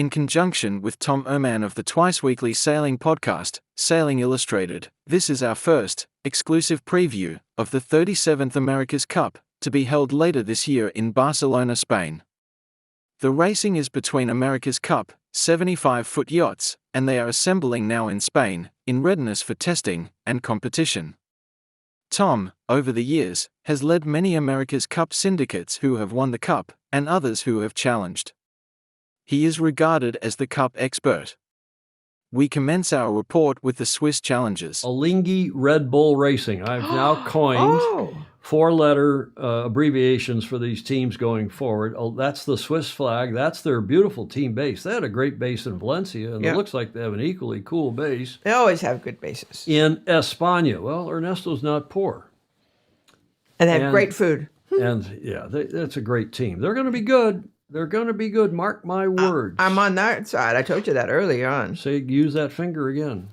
in conjunction with Tom Ehman of the twice-weekly sailing podcast, Sailing Illustrated. This is our first, exclusive preview of the 37th America's Cup, to be held later this year in Barcelona, Spain. The racing is between America's Cup, 75-foot yachts, and they are assembling now in Spain, in readiness for testing and competition. Tom, over the years, has led many America's Cup syndicates who have won the Cup, and others who have challenged. He is regarded as the Cup expert. We commence our report with the Swiss challenges. Alinghi Red Bull Racing. I've now coined four-letter abbreviations for these teams going forward. Oh, that's the Swiss flag. That's their beautiful team base. They had a great base in Valencia, and it looks like they have an equally cool base. They always have good bases. In España. Well, Ernesto's not poor. And they have great food. And, yeah, that's a great team. They're going to be good. They're going to be good. Mark my words. I'm on that side. I told you that early on. Say, use that finger again.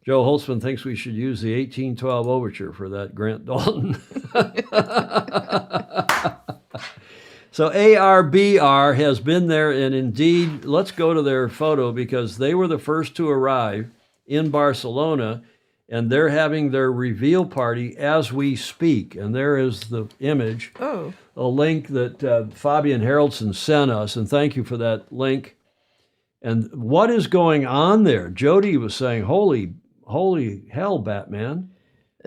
Joe Holtzman thinks we should use the 1812 overture for that Grant Dalton. So ARBR has been there, and indeed, let's go to their photo because they were the first to arrive in Barcelona, and they're having their reveal party as we speak. And there is the image, a link that Fabian Haraldson sent us, and thank you for that link. And what is going on there? Jody was saying, holy hell, Batman.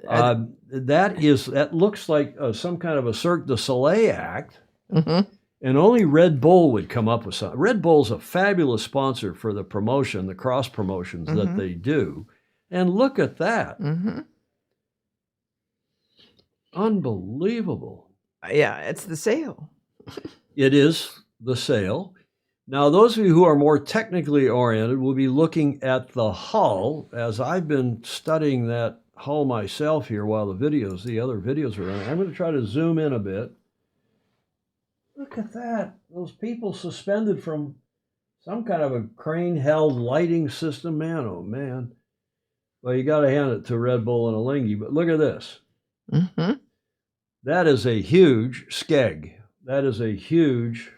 That looks like some kind of a Cirque du Soleil act. Mm-hmm. And only Red Bull would come up with something. Red Bull's a fabulous sponsor for the promotion, the cross promotions that they do. And look at that. Mm-hmm. Unbelievable. Yeah, it's the sail. It is the sail. Now, those of you who are more technically oriented will be looking at the hull, as I've been studying that hull myself here while the other videos are running. I'm going to try to zoom in a bit. Look at that. Those people suspended from some kind of a crane-held lighting system. Man, oh man. Well, you got to hand it to Red Bull and Alinghi, but look at this. Mm-hmm. That is a huge skeg. That is a huge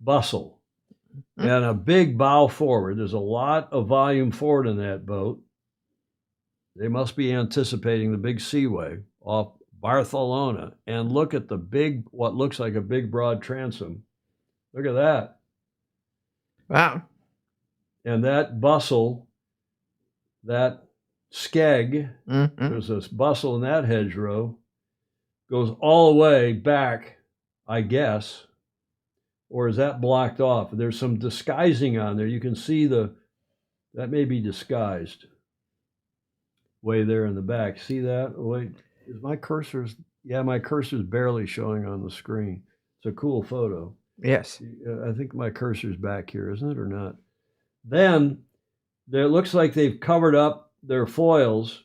bustle and a big bow forward. There's a lot of volume forward in that boat. They must be anticipating the big seaway off Barcelona. And look at the big, what looks like a big broad transom. Look at that. Wow. And that bustle, that skeg, there's this bustle in that hedgerow, goes all the way back, I guess. Or is that blocked off? There's some disguising on there. You can see that may be disguised way there in the back. See that? Wait, is my cursor's barely showing on the screen. It's a cool photo. Yes. I think my cursor's back here, isn't it, or not? Then it looks like they've covered up their foils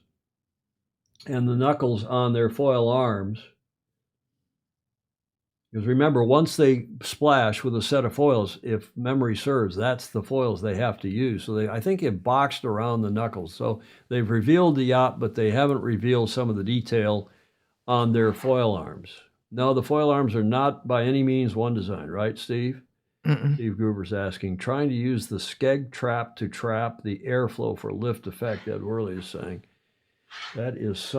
and the knuckles on their foil arms. Because remember, once they splash with a set of foils, if memory serves, that's the foils they have to use. So I think it boxed around the knuckles. So they've revealed the yacht, but they haven't revealed some of the detail on their foil arms. No, the foil arms are not by any means one design, right, Steve? Steve Gruber's asking, trying to use the skeg trap to trap the airflow for lift effect, Ed Worley is saying. That is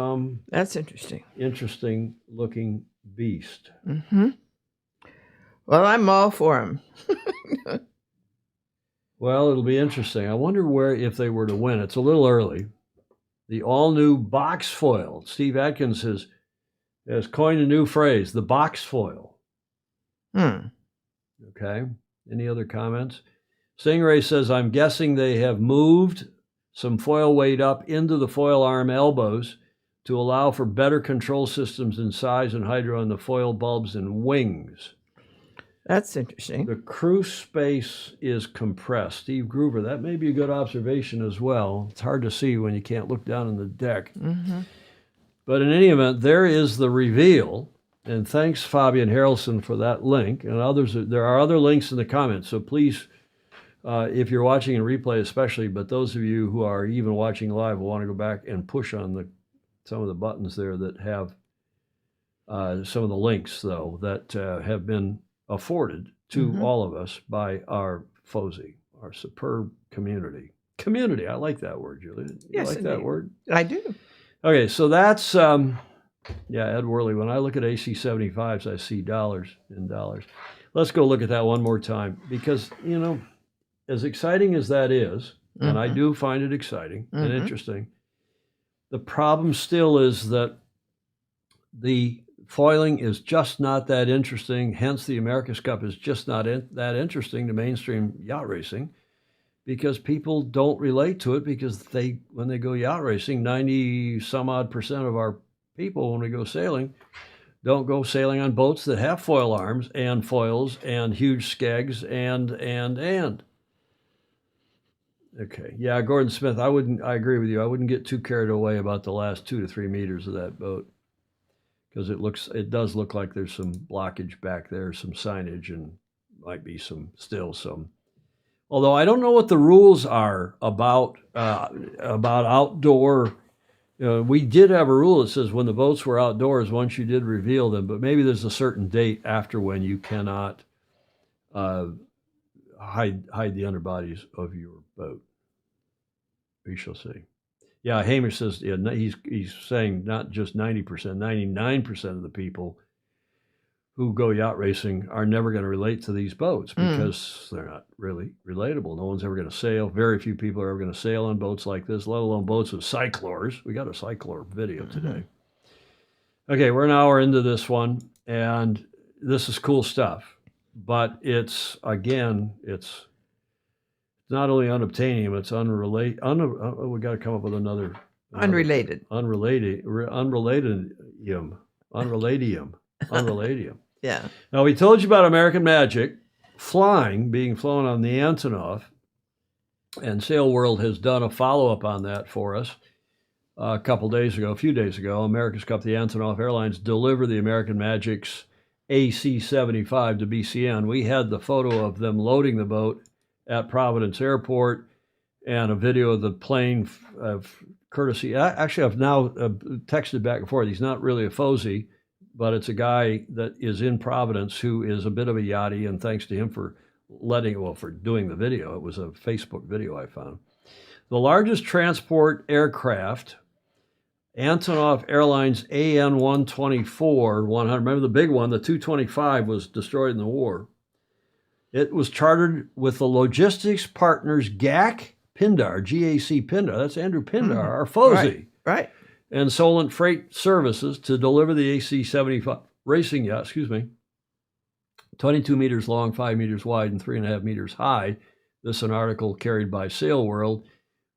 That's interesting. Interesting looking beast. Mm-hmm. Well, I'm all for him. Well, it'll be interesting. I wonder if they were to win. It's a little early. The all-new box foil. Steve Atkins has coined a new phrase, the box foil. Okay. Any other comments? Stingray says, I'm guessing they have moved some foil weight up into the foil arm elbows to allow for better control systems in size and hydro on the foil bulbs and wings. That's interesting. The crew space is compressed. Steve Gruber, that may be a good observation as well. It's hard to see when you can't look down on the deck. Mm-hmm. But in any event, there is the reveal. And thanks, Fabian Haraldson, for that link. And others. There are other links in the comments. So please, if you're watching in replay especially, but those of you who are even watching live will want to go back and push on some of the buttons there that have some of the links, though, that have been afforded to all of us by our FOSI, our superb community. Community, I like that word, Julia. You Yes, like that indeed. word? I do. Okay, so that's, Ed Worley, when I look at AC75's, I see dollars in dollars. Let's go look at that one more time because, you know, as exciting as that is, and I do find it exciting and interesting, the problem still is that the foiling is just not that interesting. Hence, the America's Cup is just not that interesting to mainstream yacht racing because people don't relate to it because when they go yacht racing, 90 some odd percent of our people, when we go sailing, don't go sailing on boats that have foil arms and foils and huge skegs and. Okay. Yeah, Gordon Smith, I agree with you. I wouldn't get too carried away about the last 2 to 3 meters of that boat because it does look like there's some blockage back there, some signage, and might be some. Although I don't know what the rules are about outdoor. We did have a rule that says when the boats were outdoors, once you did reveal them, but maybe there's a certain date after when you cannot hide the underbodies of your boat. We shall see. Yeah, Hamish says he's saying not just 90%, 99% of the people who go yacht racing are never going to relate to these boats because they're not really relatable. No one's ever going to sail. Very few people are ever going to sail on boats like this, let alone boats with cyclors. We got a cyclor video today. Okay, we're an hour into this one, and this is cool stuff. But it's not only unobtainium, it's unrelated. We got to come up with another. Unrelated. Unreladium. Yeah. Now, we told you about American Magic being flown on the Antonov, and Sail World has done a follow-up on that for us a few days ago. America's Cup, the Antonov Airlines delivered the American Magic's AC75 to BCN. We had the photo of them loading the boat at Providence Airport and a video of the plane of courtesy. Actually, I've now texted back and forth. He's not really a FOSI, but it's a guy that is in Providence who is a bit of a yachty, and thanks to him for doing the video. It was a Facebook video I found. The largest transport aircraft, Antonov Airlines AN-124 100. Remember the big one, the 225 was destroyed in the war. It was chartered with the logistics partners GAC Pindar, G-A-C Pindar. That's Andrew Pindar, our FOSI. Right. And Solent Freight Services to deliver the AC-75 racing yacht, 22 meters long, 5 meters wide, and 3.5 meters high. This is an article carried by Sail World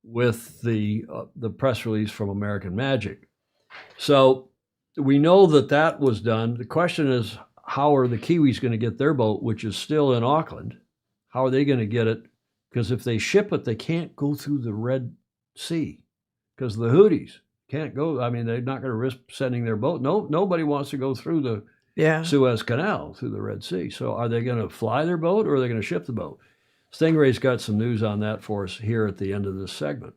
with the press release from American Magic. So we know that was done. The question is, how are the Kiwis going to get their boat, which is still in Auckland? How are they going to get it? Because if they ship it, they can't go through the Red Sea because the Houthis can't go. I mean, they're not going to risk sending their boat. Nobody wants to go through the Suez Canal, through the Red Sea. So are they going to fly their boat or are they going to ship the boat? Stingray's got some news on that for us here at the end of this segment.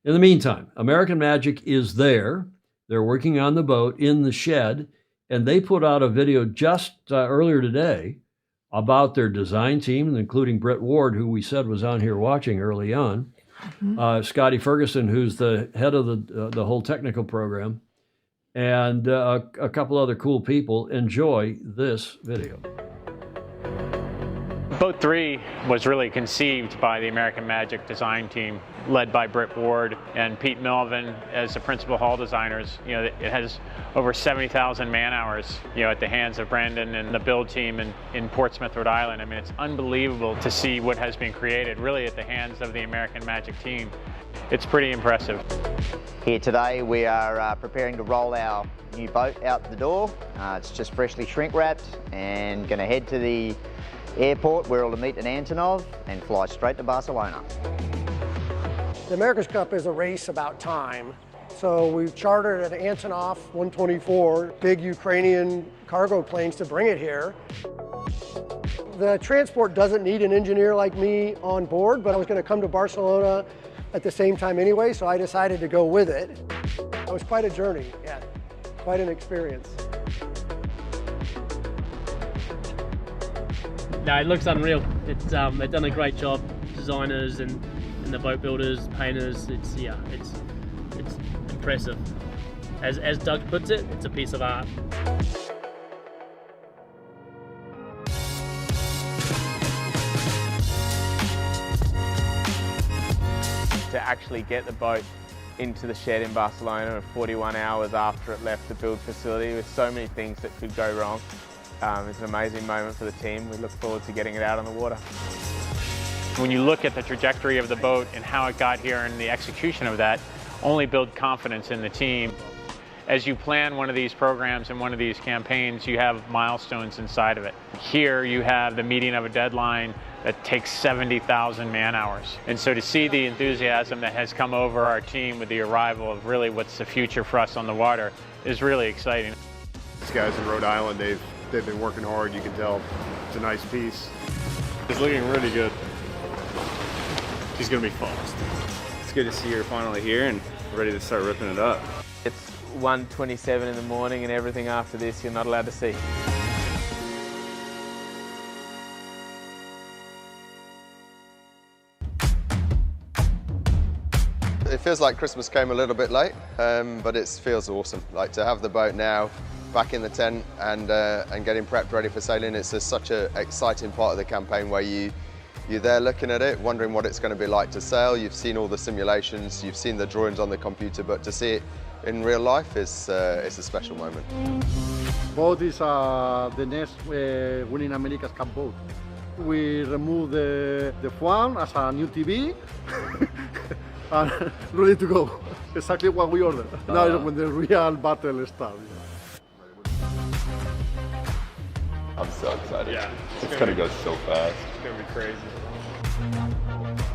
In the meantime, American Magic is there. They're working on the boat in the shed, and they put out a video just earlier today about their design team, including Britt Ward, who we said was on here watching early on, Scotty Ferguson, who's the head of the whole technical program, and a couple other cool people. Enjoy this video. Boat 3 was really conceived by the American Magic design team, led by Britt Ward and Pete Melvin as the principal hull designers. It has over 70,000 man hours, at the hands of Brandon and the build team in Portsmouth, Rhode Island. I mean, it's unbelievable to see what has been created, really at the hands of the American Magic team. It's pretty impressive. Here today we are preparing to roll our new boat out the door. It's just freshly shrink wrapped and going to head to the airport where we'll meet an Antonov and fly straight to Barcelona. The America's Cup is a race about time. So we've chartered an Antonov 124, big Ukrainian cargo planes to bring it here. The transport doesn't need an engineer like me on board, but I was going to come to Barcelona at the same time anyway, so I decided to go with it. It was quite a journey, quite an experience. No, it looks unreal. It's they've done a great job, designers and the boat builders, painters. It's impressive. As Doug puts it, it's a piece of art. To actually get the boat into the shed in Barcelona 41 hours after it left the build facility with so many things that could go wrong. It's an amazing moment for the team. We look forward to getting it out on the water. When you look at the trajectory of the boat and how it got here and the execution of that, only build confidence in the team. As you plan one of these programs and one of these campaigns, you have milestones inside of it. Here you have the meeting of a deadline that takes 70,000 man hours. And so to see the enthusiasm that has come over our team with the arrival of really what's the future for us on the water is really exciting. These guys in Rhode Island, they've been working hard. You can tell it's a nice piece. It's looking really good. She's gonna be fast. It's good to see her finally here and ready to start ripping it up. It's 1:27 in the morning and everything after this you're not allowed to see. It feels like Christmas came a little bit late, but it feels awesome. Like to have the boat now back in the tent and getting prepped ready for sailing. It's such an exciting part of the campaign where you're there looking at it, wondering what it's going to be like to sail. You've seen all the simulations, you've seen the drawings on the computer, but to see it in real life is a special moment. Boat is the next winning America's Cup boat. We remove the foam as a new TV and ready to go. Exactly what we ordered. Now is when the real battle starts. I'm so excited. Yeah, it's gonna go so fast. It's gonna be crazy.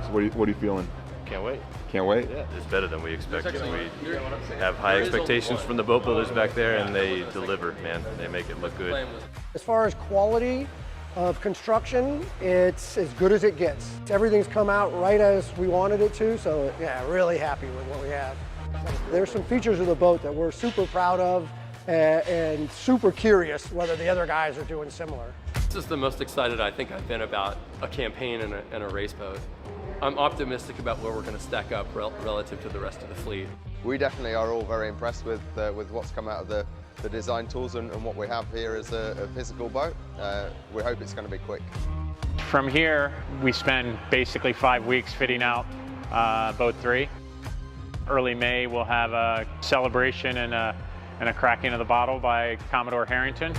So what are you feeling? Can't wait. Can't wait? Yeah, it's better than we expected. We have high expectations from the boat builders back there, and they deliver, man. They make it look good. As far as quality of construction, it's as good as it gets. Everything's come out right as we wanted it to, so yeah, really happy with what we have. There's some features of the boat that we're super proud of and super curious whether the other guys are doing similar. This is the most excited I think I've been about a campaign and a race boat. I'm optimistic about where we're going to stack up relative to the rest of the fleet. We definitely are all very impressed with what's come out of the design tools and what we have here as a physical boat. We hope it's going to be quick. From here, we spend basically 5 weeks fitting out boat 3. Early May, we'll have a celebration and a cracking of the bottle by Commodore Harrington.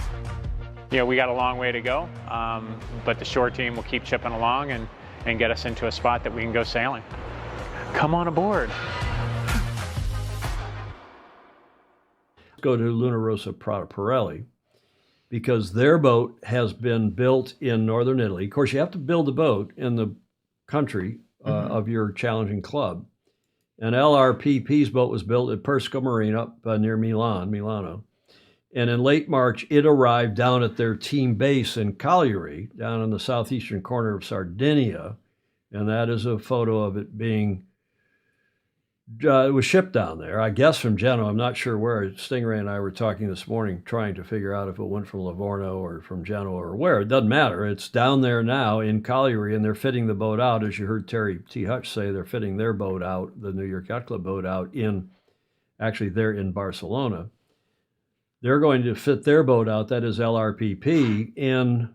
You know, we got a long way to go, but the shore team will keep chipping along and get us into a spot that we can go sailing. Come on aboard. Go to Luna Rossa Pirelli because their boat has been built in northern Italy. Of course, you have to build a boat in the country of your challenging club. And LRPP's boat was built at Persco Marine up near Milano. And in late March, it arrived down at their team base in Cagliari, down in the southeastern corner of Sardinia. And that is a photo of it being, it was shipped down there, I guess from Genoa. I'm not sure where. Stingray and I were talking this morning, trying to figure out if it went from Livorno or from Genoa or where. It doesn't matter. It's down there now in Cagliari, and they're fitting the boat out. As you heard Terry T. Hutch say, they're fitting their boat out, the New York Yacht Club boat out actually they're in Barcelona. They're going to fit their boat out, that is LRPP, in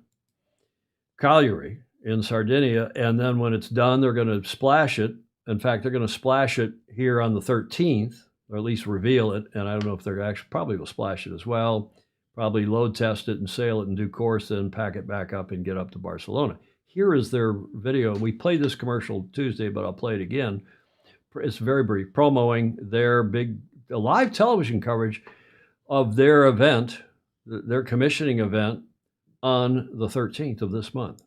Cagliari, in Sardinia. And then when it's done, they're going to splash it. In fact, they're going to splash it here on the 13th, or at least reveal it. And I don't know if they're actually probably will splash it as well, probably load test it and sail it in due course, then pack it back up and get up to Barcelona. Here is their video. We played this commercial Tuesday, but I'll play it again. It's very brief, promoting their big live television coverage of their event, their commissioning event on the 13th of this month.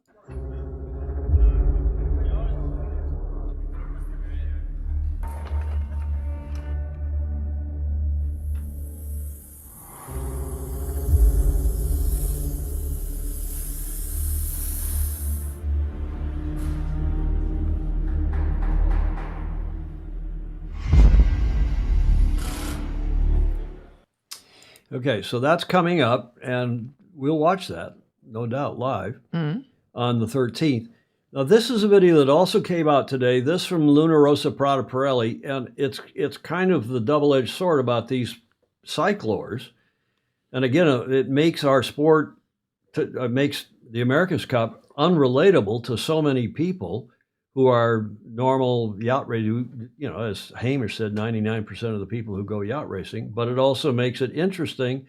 Okay, so that's coming up, and we'll watch that, no doubt, live. on the 13th. Now, this is a video that also came out today, this from Luna Rossa Prada Pirelli, and it's kind of the double-edged sword about these cyclors. And again, it makes our sport, makes the America's Cup unrelatable to so many people who are normal yacht racing. You know, as Hamish said, 99% of the people who go yacht racing, but it also makes it interesting.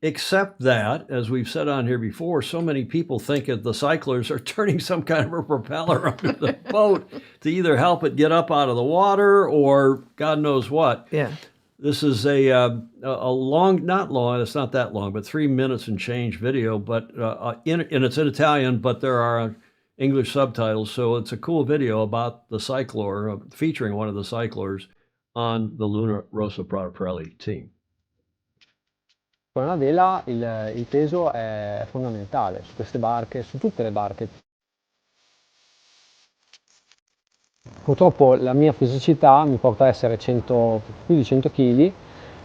Except that, as we've said on here before, so many people think that the cyclers are turning some kind of a propeller under the boat to either help it get up out of the water or God knows what. Yeah. This is a long, not long, it's not that long, but 3 minutes and change video, but and it's in Italian, but there are English subtitles, so it's a cool video about the cyclor, featuring one of the cyclors on the Luna Rossa Prada Pirelli team. Con una vela il peso è fondamentale su queste barche, su tutte le barche. Purtroppo la mia fisicità mi porta a essere più di 100 kg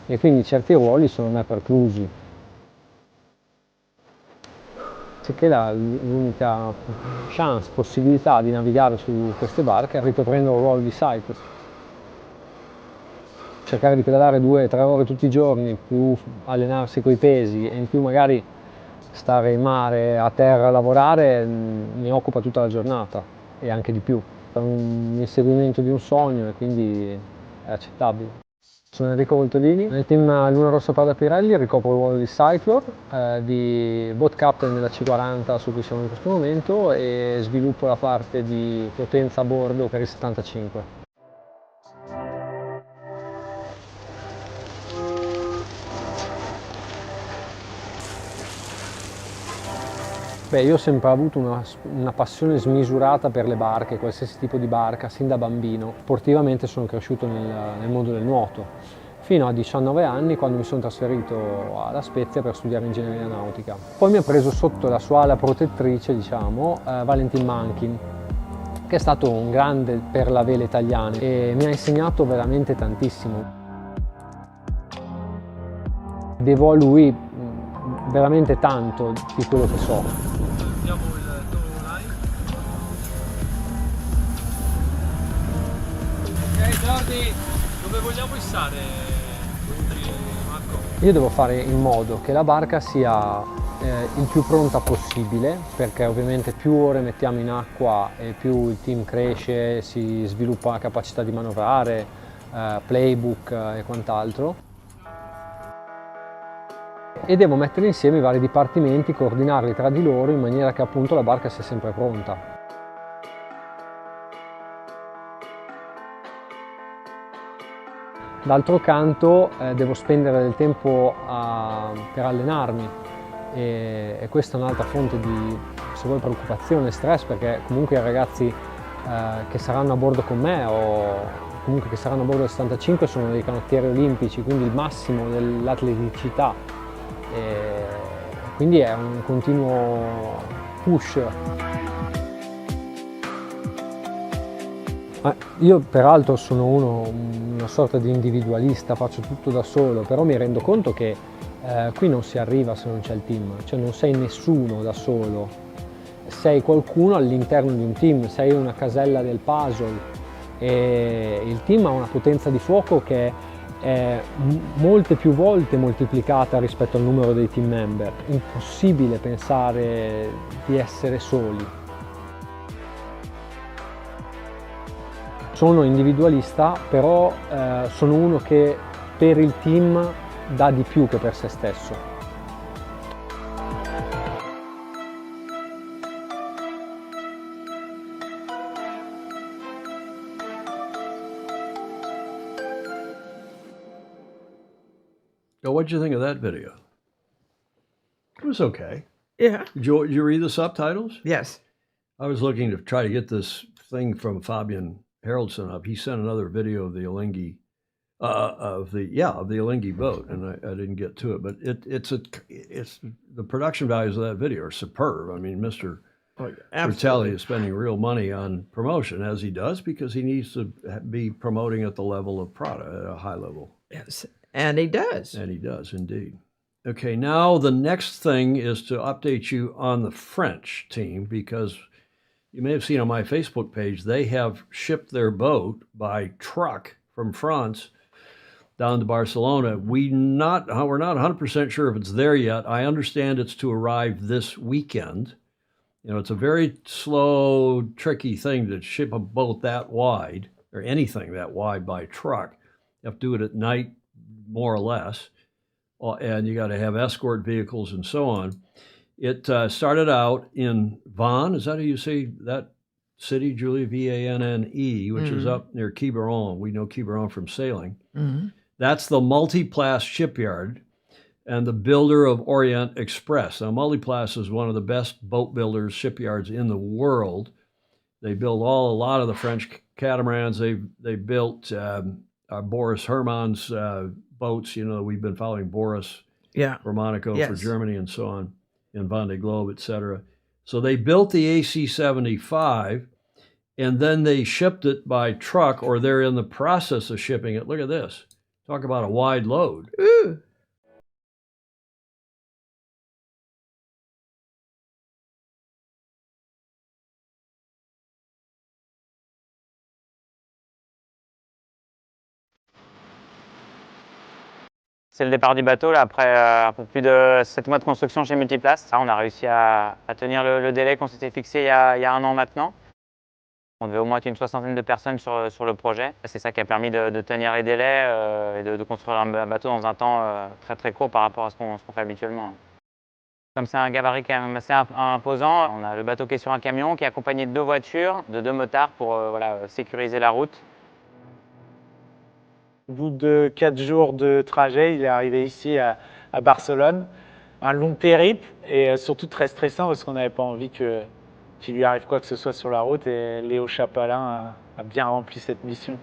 e quindi certi ruoli sono me preclusi. Sicché l'unica possibilità di navigare su queste barche è ricoprendo il ruolo di cyclist. Cercare di pedalare 2-3 ore tutti i giorni, più allenarsi coi pesi e in più magari stare in mare, a terra a lavorare, mi occupa tutta la giornata e anche di più. È un inseguimento di un sogno e quindi è accettabile. Sono Enrico Voltolini, nel team Luna Rossa Prada Pirelli ricopro il ruolo di cyclor, di boat captain della C40 su cui siamo in questo momento e sviluppo la parte di potenza a bordo per il 75. Beh, io ho sempre avuto una passione smisurata per le barche, qualsiasi tipo di barca, sin da bambino. Sportivamente sono cresciuto nel mondo del nuoto, fino a 19 anni quando mi sono trasferito alla Spezia per studiare ingegneria nautica. Poi mi ha preso sotto la sua ala protettrice, diciamo, Valentin Manchin, che è stato un grande per la vela italiana e mi ha insegnato veramente tantissimo. Devo a lui veramente tanto di quello che so. Ok Jordi, dove vogliamo issare, Marco? Io devo fare in modo che la barca sia il più pronta possibile, perché ovviamente più ore mettiamo in acqua e più il team cresce, si sviluppa la capacità di manovrare, playbook e quant'altro. E devo mettere insieme i vari dipartimenti, coordinarli tra di loro in maniera che appunto la barca sia sempre pronta. D'altro canto devo spendere del tempo per allenarmi e questa è un'altra fonte di, se vuoi, preoccupazione e stress, perché comunque i ragazzi che saranno a bordo con me o comunque che saranno a bordo del 75 sono dei canottieri olimpici, quindi il massimo dell'atleticità. E quindi è un continuo push. Io peraltro sono una sorta di individualista, faccio tutto da solo, però mi rendo conto che qui non si arriva se non c'è il team, cioè non sei nessuno da solo, sei qualcuno all'interno di un team, sei una casella del puzzle e il team ha una potenza di fuoco che è molte più volte moltiplicata rispetto al numero dei team member. Impossibile pensare di essere soli. Sono individualista, però sono uno che per il team dà di più che per se stesso. Now, what did you think of that video? It was okay. Yeah. Did you read the subtitles? Yes. I was looking to try to get this thing from Fabian Haraldson up. He sent another video of the Alinghi, of the Alinghi boat, and I didn't get to it. But it's the production values of that video are superb. I mean, Mr. Britannia is spending real money on promotion, as he does, because he needs to be promoting at the level of Prada, at a high level. Yes, and he does. And he does, indeed. Okay, now the next thing is to update you on the French team, because you may have seen on my Facebook page, they have shipped their boat by truck from France down to Barcelona. We're not 100% sure if it's there yet. I understand it's to arrive this weekend. You know, it's a very slow, tricky thing to ship a boat that wide, or anything that wide, by truck. You have to do it at night, more or less, and you got to have escort vehicles and so on. It started out in Vannes. Is that how you say that city, Julie? Vanne, which is up near Quiberon. We know Quiberon from sailing. That's the Multiplace shipyard and the builder of Orient Express. Now, Multiplace is one of the best boat builders, shipyards in the world. They build a lot of the French catamarans. They built Boris Herman's boats. You know, we've been following Boris for Monaco, for Germany, and so on, in Vendée Globe, etc. So they built the AC75, and then they shipped it by truck, or they're in the process of shipping it. Look at this. Talk about a wide load. Ooh. C'est le départ du bateau là, après un peu plus de 7 mois de construction chez Multiplace. On a réussi à tenir le délai qu'on s'était fixé il y a 1 an maintenant. On devait au moins être une 60aine de personnes sur le projet. C'est ça qui a permis de tenir les délais et de construire un bateau dans un temps très très court par rapport à ce qu'on fait habituellement. Comme c'est un gabarit quand même assez imposant, on a le bateau qui est sur un camion qui est accompagné de 2 voitures, de 2 motards pour sécuriser la route. Au bout de 4 jours de trajet, il est arrivé ici à Barcelone. Un long périple et surtout très stressant parce qu'on n'avait pas envie qu'il lui arrive quoi que ce soit sur la route, et Léo Chapalin a bien rempli cette mission.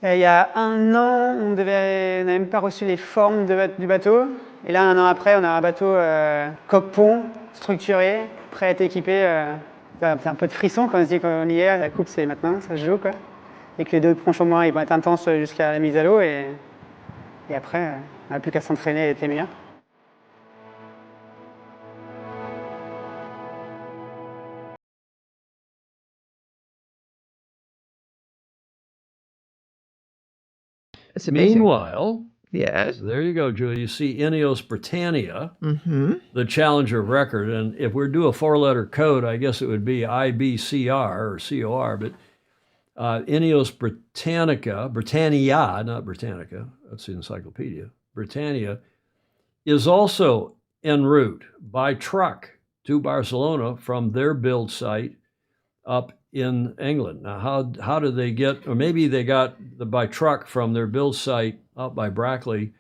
Il y a 1 an, on n'avait même pas reçu les formes du bateau. Et là, 1 an après, on a un bateau coque-pont, structuré, prêt à être équipé. C'est un peu de frisson quand on se dit qu'on y est. La coupe, c'est maintenant, ça se joue, quoi. Et que les 2 planchements, ils vont être intenses jusqu'à la mise à l'eau. Et après, on n'a plus qu'à s'entraîner et être meilleur. It's amazing. Meanwhile, yes, there you go, Julie. You see INEOS Britannia, the challenger of record. And if we're do a 4-letter code, I guess it would be IBCR or COR. But INEOS Britannia, not Britannica, that's the encyclopedia, Britannia, is also en route by truck to Barcelona from their build site up in England. Now, how did they get, or maybe they got by truck from their build site up by Brackley,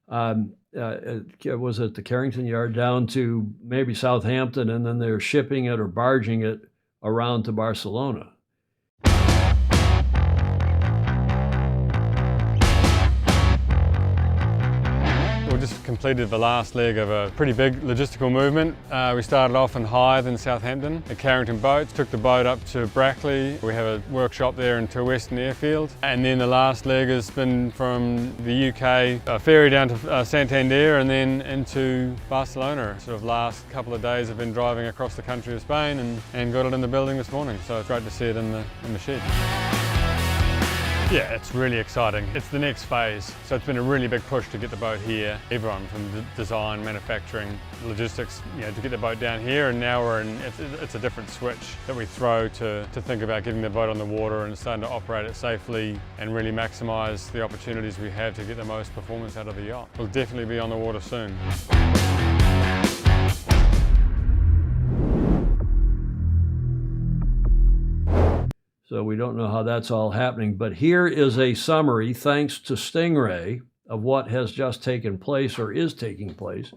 was it the Carrington Yard, down to maybe Southampton, and then they're shipping it or barging it around to Barcelona. We just completed the last leg of a pretty big logistical movement. We started off in Hythe in Southampton at Carrington Boats, took the boat up to Brackley. We have a workshop there into Western Airfield. And then the last leg has been from the UK, a ferry down to Santander and then into Barcelona. Sort of last couple of days I've been driving across the country of Spain and got it in the building this morning. So it's great to see it in the shed. Yeah, it's really exciting. It's the next phase. So it's been a really big push to get the boat here. Everyone from the design, manufacturing, logistics, to get the boat down here, and now it's a different switch that we throw to think about getting the boat on the water and starting to operate it safely and really maximise the opportunities we have to get the most performance out of the yacht. We'll definitely be on the water soon. So we don't know how that's all happening, but here is a summary, thanks to Stingray, of what has just taken place or is taking place.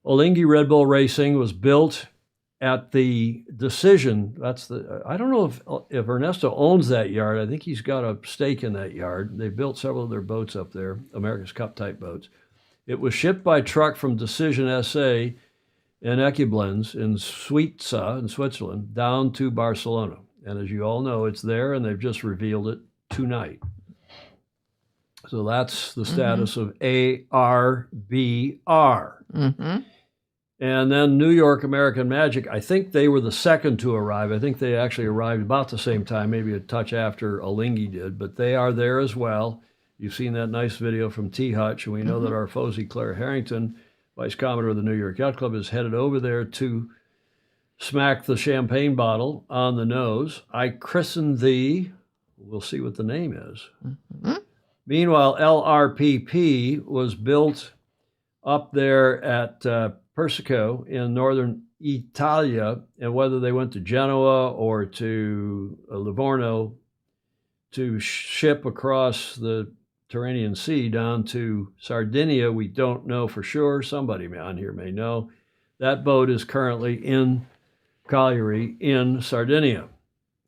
Alinghi Red Bull Racing was built at the Decision. I don't know if Ernesto owns that yard. I think he's got a stake in that yard. They built several of their boats up there, America's Cup type boats. It was shipped by truck from Decision SA in Ecublens in Suiza in Switzerland down to Barcelona. And as you all know, it's there, and they've just revealed it tonight. So that's the status of ARBR. Mm-hmm. And then New York American Magic, I think they were the second to arrive. I think they actually arrived about the same time, maybe a touch after Alinghi did, but they are there as well. You've seen that nice video from T. Hutch, and we know that our Fosie Claire Harrington, Vice Commodore of the New York Yacht Club, is headed over there to smack the champagne bottle on the nose. I christened thee, we'll see what the name is. Meanwhile, LRPP was built up there at Persico in northern Italia, and whether they went to Genoa or to Livorno to ship across the Tyrrhenian Sea down to Sardinia, we don't know for sure. Somebody on here may know. That boat is currently in Cagliari in Sardinia.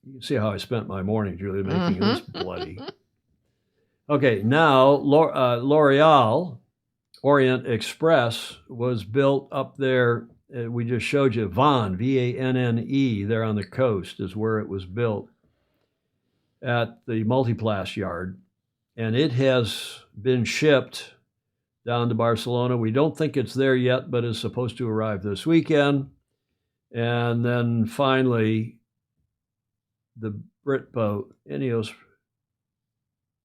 You can see how I spent my morning, Julia, making this bloody. Okay, now L'Oreal Orient Express was built up there. We just showed you Vannes, V-A-N-N-E, there on the coast is where it was built at the Multiplast yard. And it has been shipped down to Barcelona. We don't think it's there yet, but is supposed to arrive this weekend. And then finally, the Brit boat, INEOS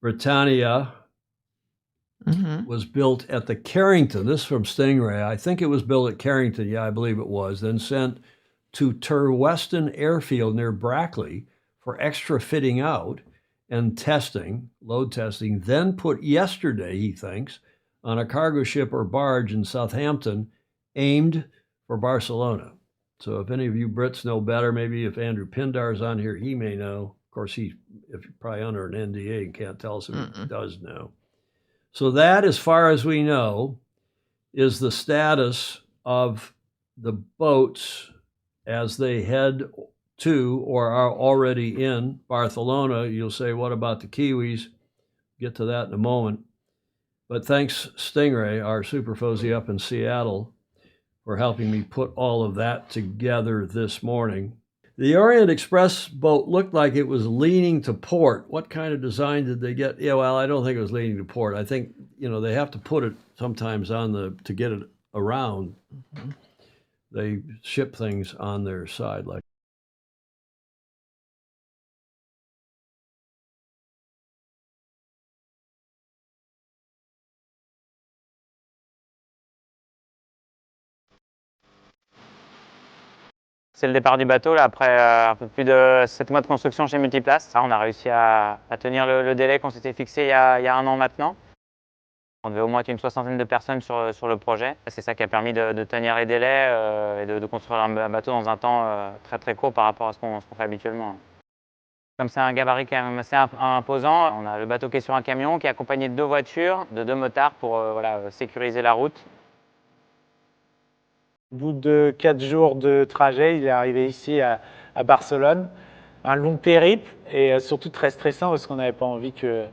Britannia, was built at the Carrington. This is from Stingray. I think it was built at Carrington. Yeah, I believe it was. Then sent to Turweston Airfield near Brackley for extra fitting out and testing, load testing. Then put yesterday, he thinks, on a cargo ship or barge in Southampton aimed for Barcelona. So if any of you Brits know better, maybe if Andrew Pindar's on here, he may know. Of course, he's probably under an NDA and can't tell us if he does know. So that, as far as we know, is the status of the boats as they head to or are already in Barcelona. You'll say, what about the Kiwis? Get to that in a moment. But thanks, Stingray, our super Fosie up in Seattle, for helping me put all of that together this morning. The Orient Express boat looked like it was leaning to port. What kind of design did they get? Yeah, well, I don't think it was leaning to port. I think, they have to put it sometimes on to get it around. They ship things on their side like. C'est le départ du bateau, là, après un peu plus de 7 mois de construction chez Multiplast. On a réussi à tenir le délai qu'on s'était fixé il y a 1 an maintenant. On devait au moins être une 60aine de personnes sur le projet. C'est ça qui a permis de tenir les délais et de construire un bateau dans un temps très très court par rapport à ce qu'on fait habituellement. Comme c'est un gabarit quand même assez imposant, on a le bateau qui est sur un camion, qui est accompagné de 2 voitures, de 2 motards pour sécuriser la route. Au bout de 4 jours de trajet, il est arrivé ici à Barcelone. Un long périple et surtout très stressant parce qu'on n'avait pas envie qu'il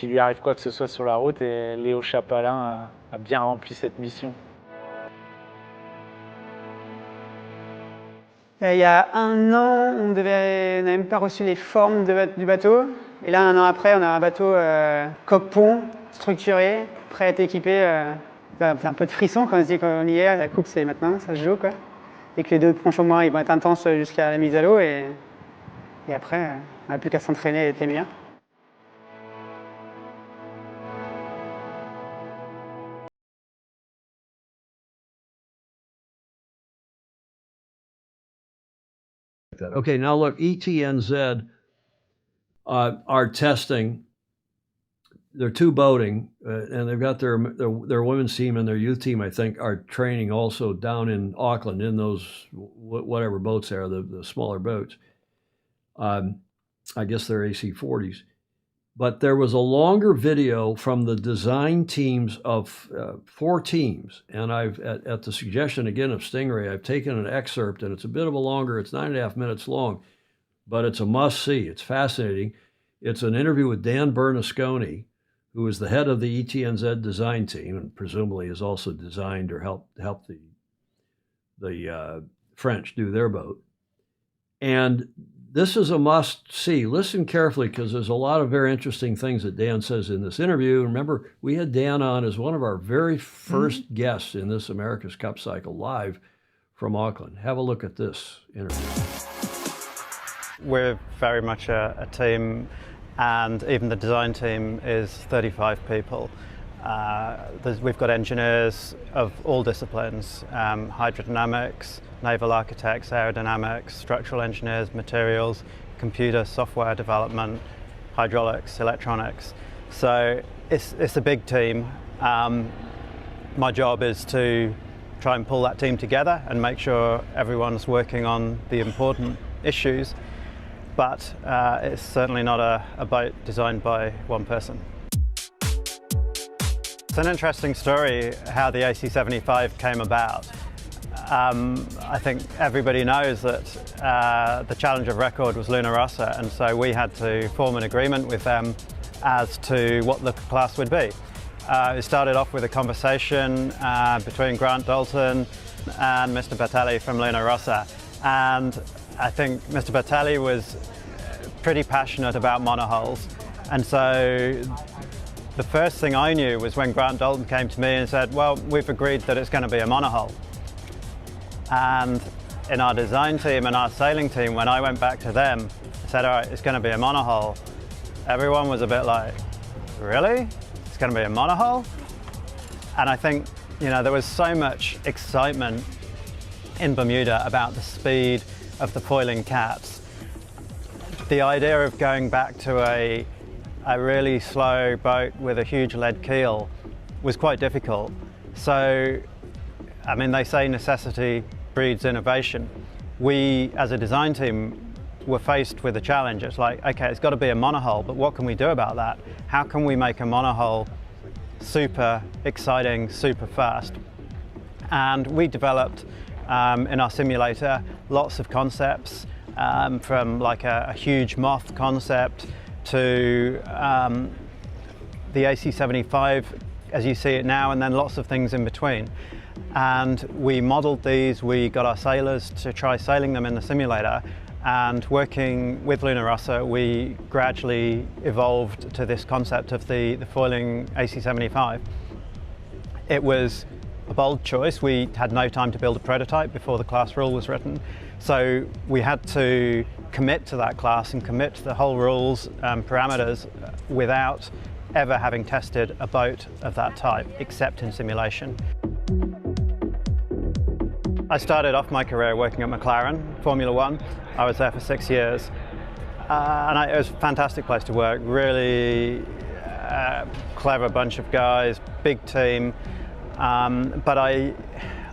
lui arrive quoi que ce soit sur la route, et Léo Chapalin a bien rempli cette mission. Il y a 1 an, on n'avait même pas reçu les formes du bateau. Et là, 1 an après, on a un bateau coque-pont, structuré, prêt à être équipé. C'est un peu de frisson quand on se dit qu'on y est. La coupe, c'est maintenant, ça se joue, quoi. Et que les 2 planches au moins, ils vont être intenses jusqu'à la mise à l'eau. Et après, on n'a plus qu'à s'entraîner et être bien. Okay, now look, ETNZ are testing. They're 2 boating, and they've got their women's team and their youth team, I think, are training also down in Auckland in those whatever boats are, the smaller boats. I guess they're AC40's. But there was a longer video from the design teams of 4 teams, and I've, at the suggestion again of Stingray, I've taken an excerpt, and it's a bit of a longer, it's 9.5 minutes long, but it's a must-see. It's fascinating. It's an interview with Dan Bernasconi, who is the head of the ETNZ design team, and presumably has also designed or helped the French do their boat. And This is a must-see. Listen carefully, because there's a lot of very interesting things that Dan says in this interview. Remember, we had Dan on as one of our very first guests in this America's Cup cycle live from Auckland. Have a look at this interview. We're very much a team, and even the design team is 35 people. We've got engineers of all disciplines, hydrodynamics, naval architects, aerodynamics, structural engineers, materials, computer, software development, hydraulics, electronics. So it's a big team. My job is to try and pull that team together and make sure everyone's working on the important issues, but it's certainly not a boat designed by one person. It's an interesting story how the AC75 came about. I think everybody knows that the challenge of record was Luna Rossa, and so we had to form an agreement with them as to what the class would be. It started off with a conversation between Grant Dalton and Mr. Bertelli from Luna Rossa, and I think Mr. Bertelli was pretty passionate about monohulls, and so the first thing I knew was when Grant Dalton came to me and said, well, we've agreed that it's going to be a monohull. And in our design team and our sailing team, when I went back to them, I said, all right, it's going to be a monohull. Everyone was a bit like, really? It's going to be a monohull? And I think, you know, there was so much excitement in Bermuda about the speed of the foiling cats. The idea of going back to a really slow boat with a huge lead keel was quite difficult. So, I mean, they say necessity breeds innovation. We, as a design team, were faced with a challenge. It's like, okay, it's got to be a monohull, but what can we do about that? How can we make a monohull super exciting, super fast? And we developed in our simulator lots of concepts, from like a huge moth concept to the AC75 as you see it now, and then lots of things in between. And we modeled these, we got our sailors to try sailing them in the simulator, and working with Luna Rossa, we gradually evolved to this concept of the foiling AC75. It was a bold choice. We had no time to build a prototype before the class rule was written, so we had to commit to that class and commit to the whole rules parameters without ever having tested a boat of that type, except in simulation. I started off my career working at McLaren, Formula One. I was there for 6 years. And it was a fantastic place to work, really clever bunch of guys, big team. But I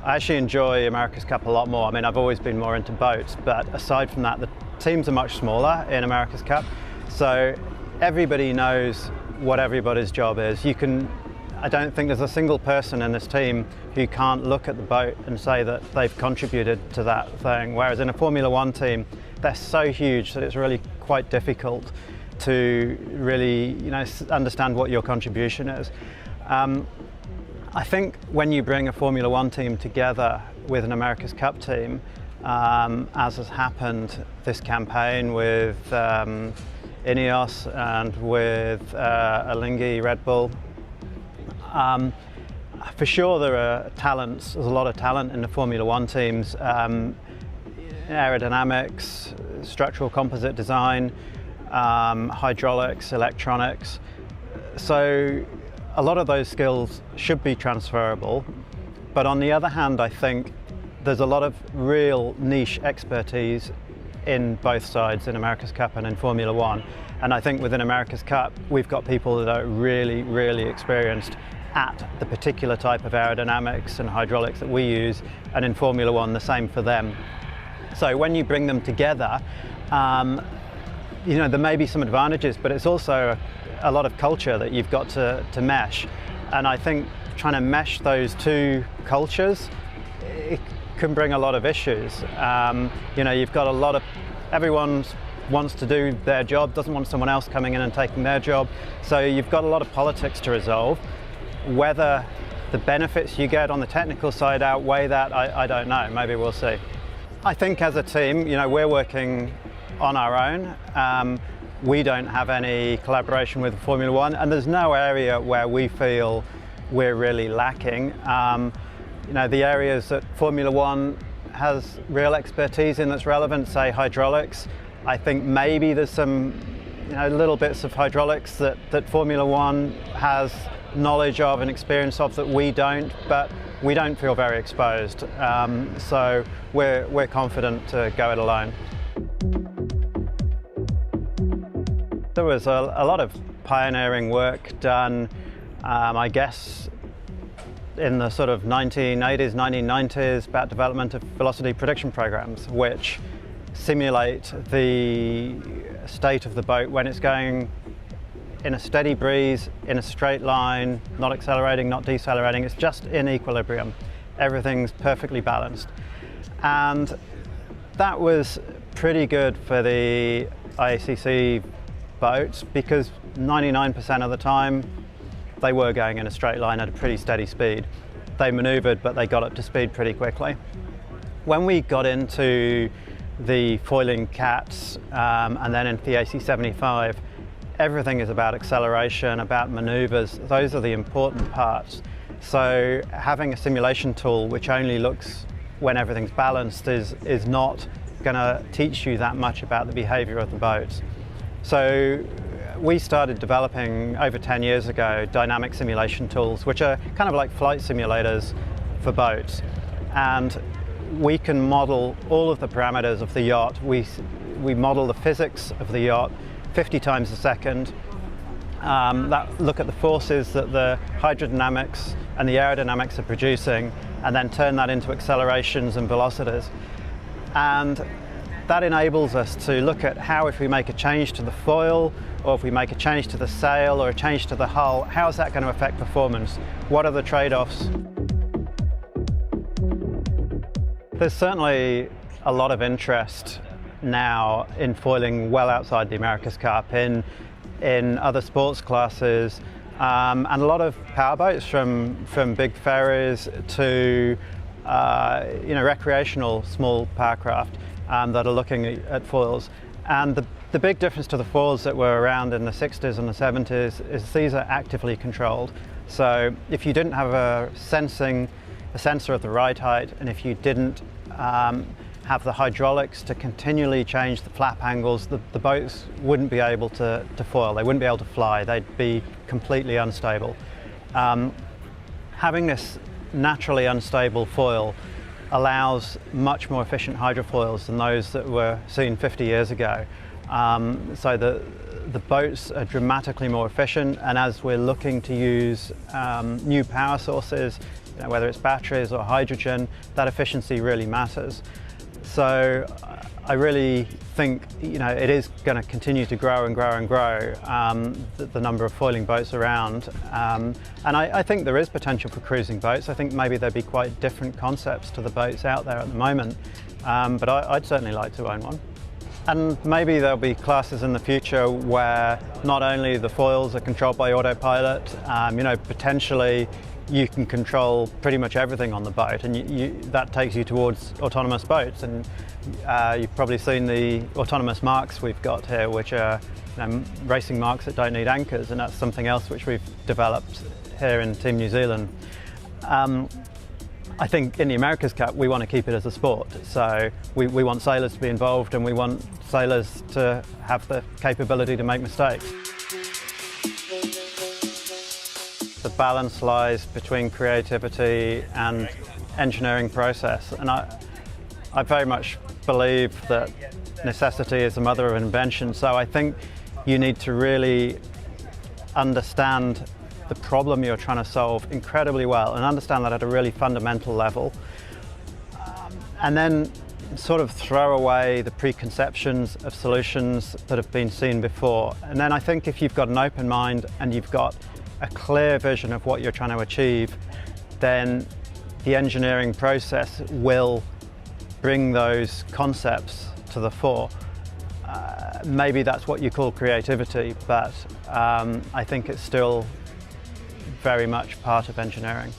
actually enjoy America's Cup a lot more. I mean, I've always been more into boats, but aside from that, the teams are much smaller in America's Cup. So everybody knows what everybody's job is. I don't think there's a single person in this team who can't look at the boat and say that they've contributed to that thing. Whereas in a Formula One team, they're so huge that it's really quite difficult to really, you know, understand what your contribution is. I think when you bring a Formula One team together with an America's Cup team, as has happened this campaign with INEOS and with Alinghi Red Bull, for sure there are talents, there's a lot of talent in the Formula One teams, aerodynamics, structural composite design, hydraulics, electronics. So a lot of those skills should be transferable, but on the other hand, I think there's a lot of real niche expertise in both sides, in America's Cup and in Formula One. And I think within America's Cup, we've got people that are really, really experienced at the particular type of aerodynamics and hydraulics that we use, and in Formula One, the same for them. So when you bring them together, you know, there may be some advantages, but it's also a lot of culture that you've got to mesh. And I think trying to mesh those two cultures, it can bring a lot of issues. You know, you've got a lot of, everyone wants to do their job, doesn't want someone else coming in and taking their job. So you've got a lot of politics to resolve. Whether the benefits you get on the technical side outweigh that, I don't know, maybe we'll see. I think as a team, you know, we're working on our own. We don't have any collaboration with Formula One, and there's no area where we feel we're really lacking. The areas that Formula One has real expertise in that's relevant, say hydraulics. I think maybe there's some little bits of hydraulics that Formula One has knowledge of and experience of that we don't, but we don't feel very exposed. So we're confident to go it alone. There was a lot of pioneering work done, I guess, in the sort of 1980s, 1990s about development of velocity prediction programs, which simulate the state of the boat when it's going in a steady breeze, in a straight line, not accelerating, not decelerating. It's just in equilibrium. Everything's perfectly balanced. And that was pretty good for the IACC boats because 99% of the time they were going in a straight line at a pretty steady speed. They maneuvered, but they got up to speed pretty quickly. When we got into the foiling cats and then into the AC75, everything is about acceleration, about maneuvers. Those are the important parts. So having a simulation tool which only looks when everything's balanced is not going to teach you that much about the behavior of the boats. So we started developing over 10 years ago dynamic simulation tools, which are kind of like flight simulators for boats. And we can model all of the parameters of the yacht. We model the physics of the yacht 50 times a second. Look at the forces that the hydrodynamics and the aerodynamics are producing, and then turn that into accelerations and velocities. And that enables us to look at how, if we make a change to the foil, or if we make a change to the sail or a change to the hull, how is that going to affect performance? What are the trade-offs? There's certainly a lot of interest now in foiling well outside the America's Cup, in other sports classes, and a lot of powerboats from big ferries to recreational small powercraft that are looking at foils. And the big difference to the foils that were around in the 60s and the 70s is these are actively controlled. So if you didn't have a sensor at the ride height, and if you didn't have the hydraulics to continually change the flap angles, the boats wouldn't be able to foil. They wouldn't be able to fly. They'd be completely unstable. Having this naturally unstable foil allows much more efficient hydrofoils than those that were seen 50 years ago. So the boats are dramatically more efficient, and as we're looking to use new power sources, whether it's batteries or hydrogen, that efficiency really matters. So I really think it is going to continue to grow and grow and grow, the number of foiling boats around. And I think there is potential for cruising boats. I think maybe there'd be quite different concepts to the boats out there at the moment, but I'd certainly like to own one. And maybe there'll be classes in the future where not only the foils are controlled by autopilot, potentially you can control pretty much everything on the boat, and that takes you towards autonomous boats. And you've probably seen the autonomous marks we've got here, which are racing marks that don't need anchors, and that's something else which we've developed here in Team New Zealand. I think in the America's Cup we want to keep it as a sport, so we want sailors to be involved, and we want sailors to have the capability to make mistakes. The balance lies between creativity and engineering process, and I very much believe that necessity is the mother of invention. So I think you need to really understand the problem you're trying to solve incredibly well, and understand that at a really fundamental level, and then sort of throw away the preconceptions of solutions that have been seen before. And then I think if you've got an open mind and you've got a clear vision of what you're trying to achieve, then the engineering process will bring those concepts to the fore. Maybe that's what you call creativity, but I think it's still very much part of engineering.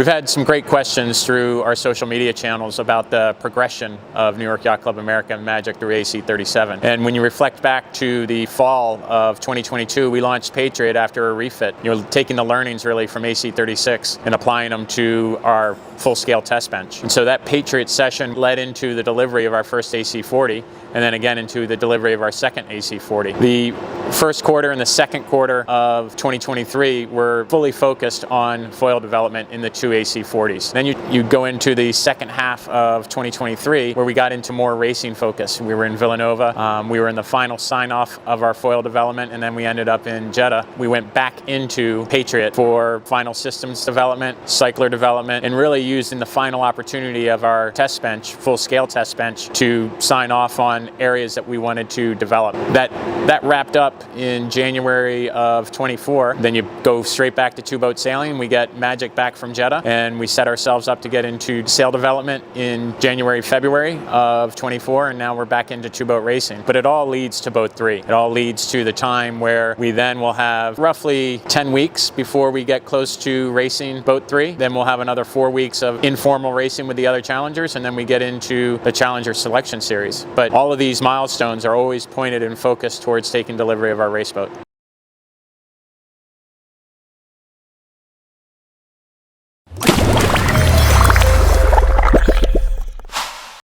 We've had some great questions through our social media channels about the progression of New York Yacht Club America Magic through AC37. And when you reflect back to the fall of 2022, we launched Patriot after a refit. Taking the learnings really from AC36 and applying them to our full-scale test bench. And so that Patriot session led into the delivery of our first AC40, and then again into the delivery of our second AC40. The first quarter and the second quarter of 2023 were fully focused on foil development in the two AC40s. Then you go into the second half of 2023 where we got into more racing focus. We were in Villanova, we were in the final sign-off of our foil development, and then we ended up in Jeddah. We went back into Patriot for final systems development, cycler development, and really using the final opportunity of our test bench, full-scale test bench, to sign off on areas that we wanted to develop. That wrapped up in January of 24. Then you go straight back to two-boat sailing. We get Magic back from Jeddah, and we set ourselves up to get into sail development in January, February of 24, and now we're back into two-boat racing. But it all leads to boat 3. It all leads to the time where we then will have roughly 10 weeks before we get close to racing boat 3. Then we'll have another 4 weeks of informal racing with the other challengers, and then we get into the Challenger Selection Series. But all of these milestones are always pointed and focused towards taking delivery of our race boat.